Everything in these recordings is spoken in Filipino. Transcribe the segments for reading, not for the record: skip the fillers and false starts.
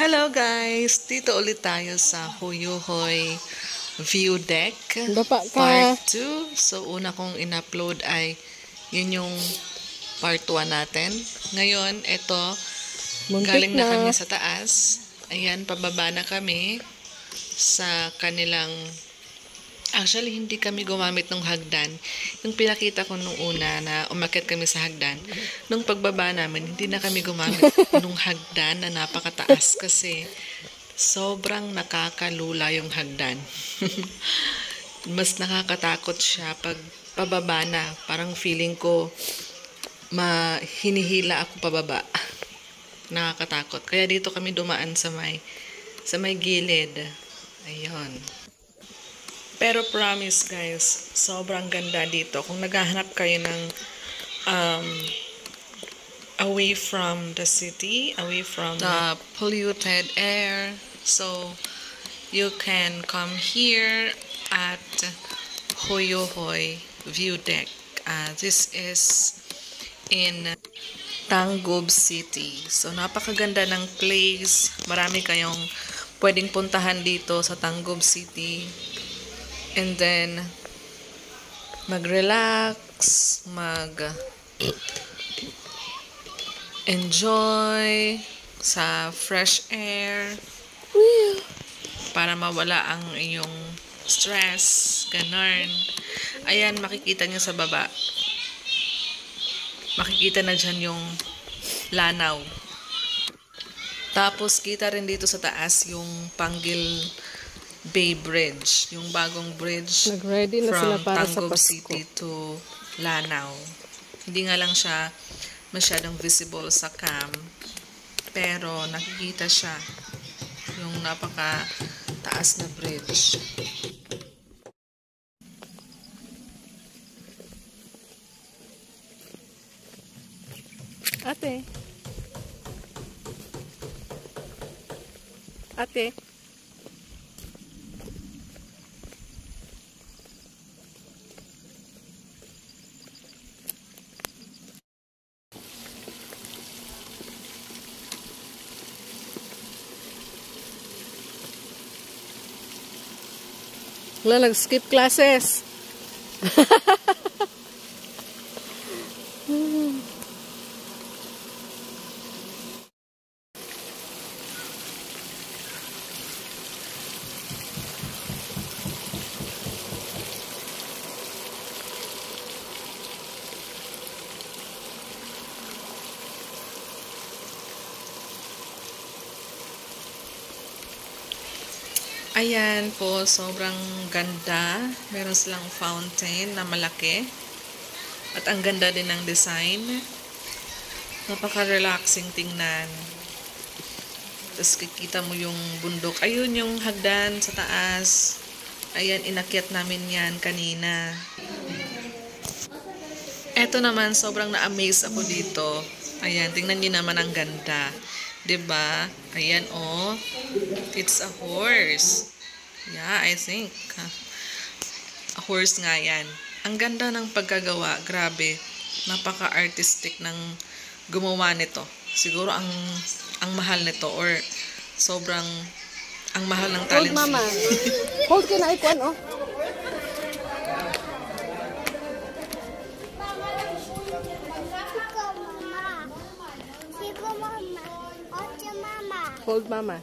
Hello guys! Dito ulit tayo sa Huyuhoy View Deck Bapa ka. Part 2. So una kong in-upload ay yun yung Part 1 natin. Ngayon, ito, Muntik galing na na. kami sa taas. Ayan, pababa na kami sa kanilang. Actually, hindi kami gumamit ng hagdan. Yung pinakita ko nung una na umakyat kami sa hagdan, nung pagbaba namin, hindi na kami gumamit nung hagdan na napakataas kasi sobrang nakakalula yung hagdan. Mas nakakatakot siya pag pababa na. Parang feeling ko hinihila ako pababa. Nakakatakot. Kaya dito kami dumaan sa may gilid. Ayun. Pero promise guys, sobrang ganda dito. Kung naghahanap kayo ng away from the city, away from the polluted air, so you can come here at Huyuhoy View Deck. This is in Tangub City. So napakaganda ng place. Marami kayong pwedeng puntahan dito sa Tangub City. And then, mag-relax, mag-enjoy sa fresh air para mawala ang iyong stress, ganun. Ayan, makikita niyo sa baba. Makikita na dyan yung lanaw. Tapos, kita rin dito sa taas yung Panggil Bay Bridge, yung bagong bridge Nag-ready na sila from para sa Tangub Pasko. City to Lanao. Hindi nga lang siya masyadong visible sa cam, pero nakikita siya yung napaka taas na bridge. Ate. Ate. Wala, nag-skip classes. Ayan po, sobrang ganda. Meron silang fountain na malaki. At ang ganda din ng design. Napaka-relaxing tingnan. Tapos kikita mo yung bundok. Ayun yung hagdan sa taas. Ayan, inakyat namin yan kanina. Eto naman, sobrang na-amaze ako dito. Ayan, tingnan niyo naman ang ganda. 'Di ba? Ayan, oh. It's a horse. Yeah, I think. A horse nga yan. Ang ganda ng pagkagawa. Grabe. Napaka-artistic ng gumawa nito. Siguro ang mahal nito or sobrang ang mahal ng Hold, talent mama. fee. Hold ka na ikuan, oh. Hold, mama.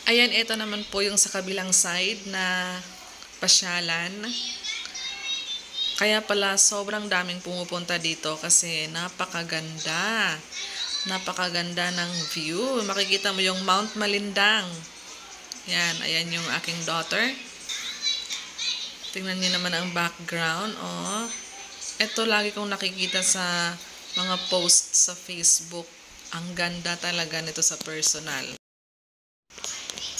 Ayan, ito naman po yung sa kabilang side na pasyalan. Kaya pala sobrang daming pumupunta dito kasi napakaganda. Napakaganda ng view. Makikita mo yung Mount Malindang. Yan, ayan yung aking daughter. Tingnan niyo naman ang background. Oh. Ito lagi kong nakikita sa mga posts sa Facebook. Ang ganda talaga nito sa personal.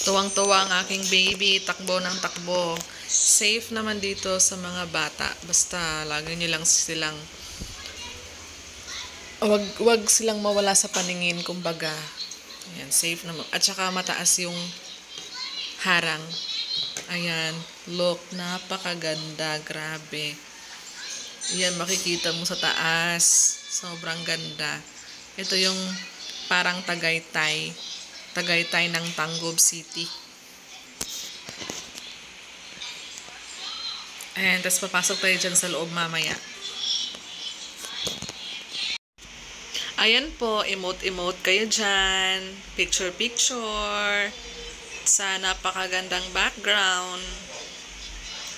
Tuwang-tuwa ang aking baby, takbo ng takbo. Safe naman dito sa mga bata. Basta lagi nyo lang silang wag silang mawala sa paningin, kumbaga. Ayan, safe naman. At saka mataas yung harang. Ayan, look, napakaganda, grabe. Yan, makikita mo sa taas. Sobrang ganda. Ito yung parang Tagaytay. Tagaytay ng Tangub City. Ayan, tapos papasok tayo dyan sa loob mamaya. Ayan po, emote-emote kayo dyan. Picture-picture. Sa napakagandang background.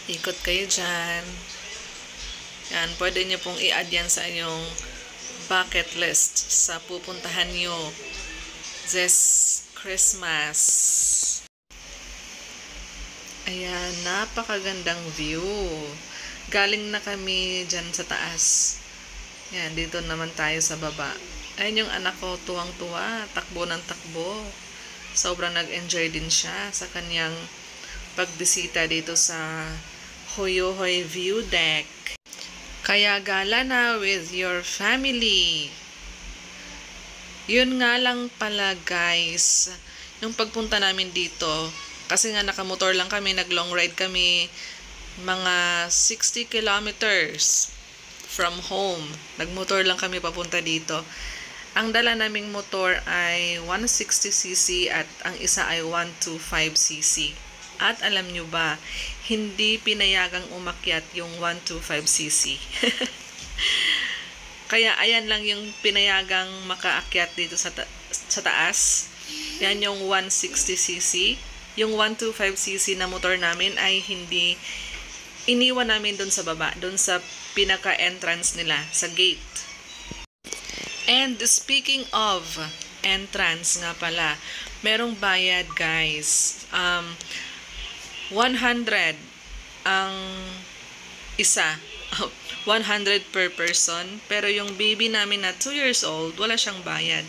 Ikot kayo dyan. Yan, pwede nyo pong i-add yan sa inyong bucket list sa pupuntahan nyo this Christmas. Ayan, napakagandang view. Galing na kami dyan sa taas. Yan, dito naman tayo sa baba. Ayan yung anak ko, tuwang-tuwa, takbo ng takbo. Sobrang nag-enjoy din siya sa kanyang pagbisita dito sa Hoyohoy View Deck. Kaya gala na with your family. Yun nga lang pala guys, yung pagpunta namin dito, kasi nga nakamotor lang kami, nag-long ride kami, mga 60 kilometers from home. Nagmotor lang kami papunta dito. Ang dala naming motor ay 160cc at ang isa ay 125cc. At alam nyo ba, hindi pinayagang umakyat yung 125cc. Kaya ayan lang yung pinayagang makaakyat dito sa taas. Yan yung 160cc. Yung 125cc na motor namin ay hindi iniwan namin doon sa baba, doon sa pinaka-entrance nila, sa gate. And speaking of entrance nga pala, merong bayad guys. 100 ang isa. 100 per person. Pero yung baby namin na 2 years old, wala siyang bayad.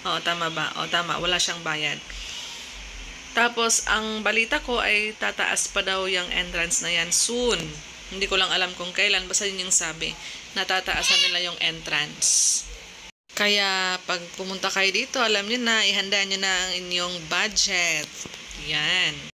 O, tama ba? O, tama. Wala siyang bayad. Tapos, ang balita ko ay tataas pa daw yung entrance na yan soon. Hindi ko lang alam kung kailan. Basta yun yung sabi. Natataasan nila yung entrance. Kaya, pag pumunta kayo dito, alam nyo na, ihanda nyo na ang inyong budget. Yan.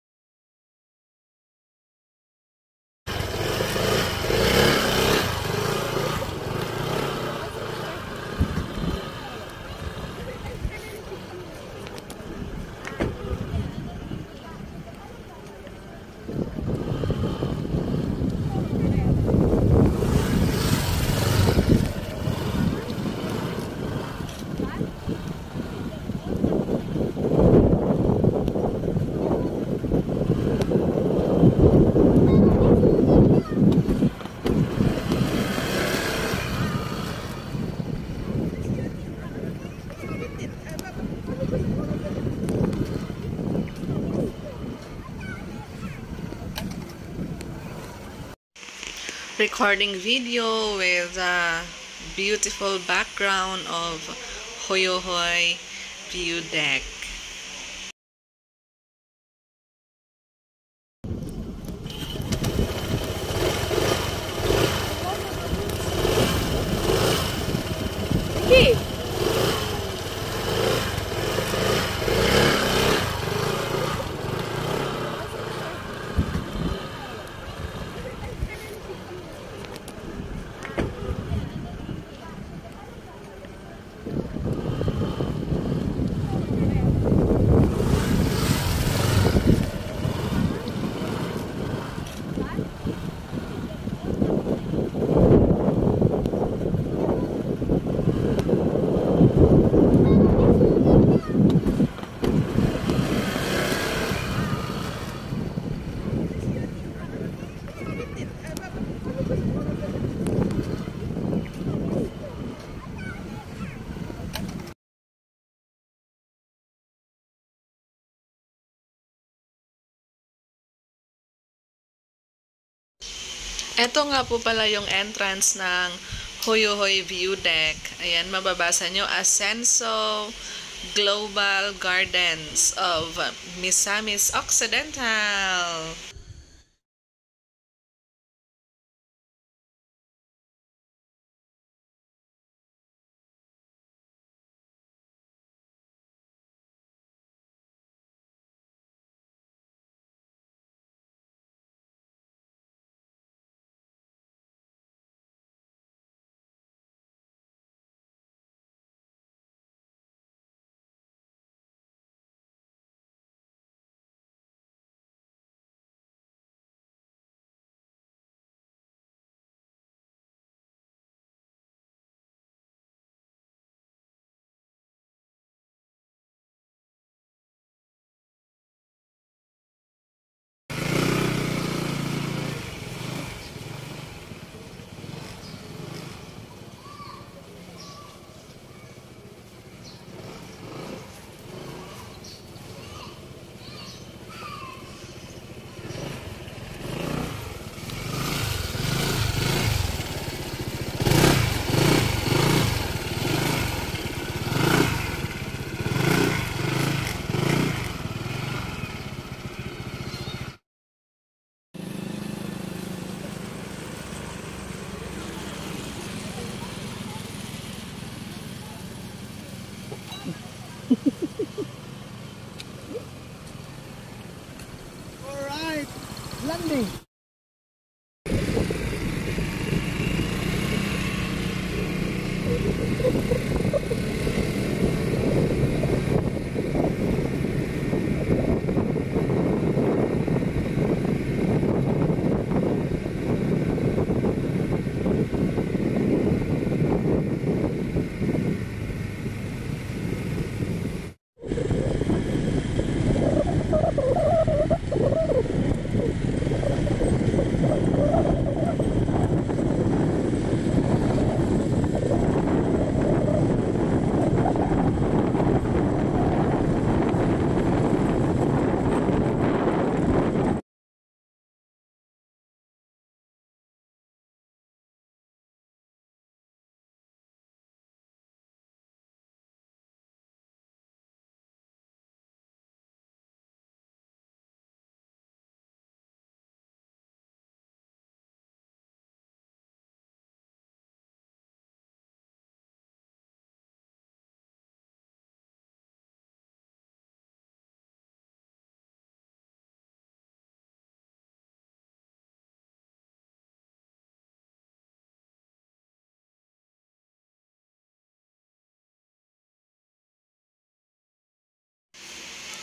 Recording video with a beautiful background of Hoyohoy View Deck. Hey! Ito nga po pala yung entrance ng Hoyohoy View Deck. Ayan, mababasa nyo, Ascenso Global Gardens of Misamis Occidental.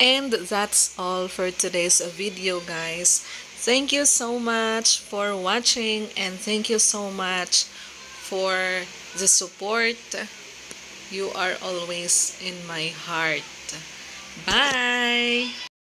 And that's all for today's video, guys. Thank you so much for watching, and thank you so much for the support. You are always in my heart. Bye!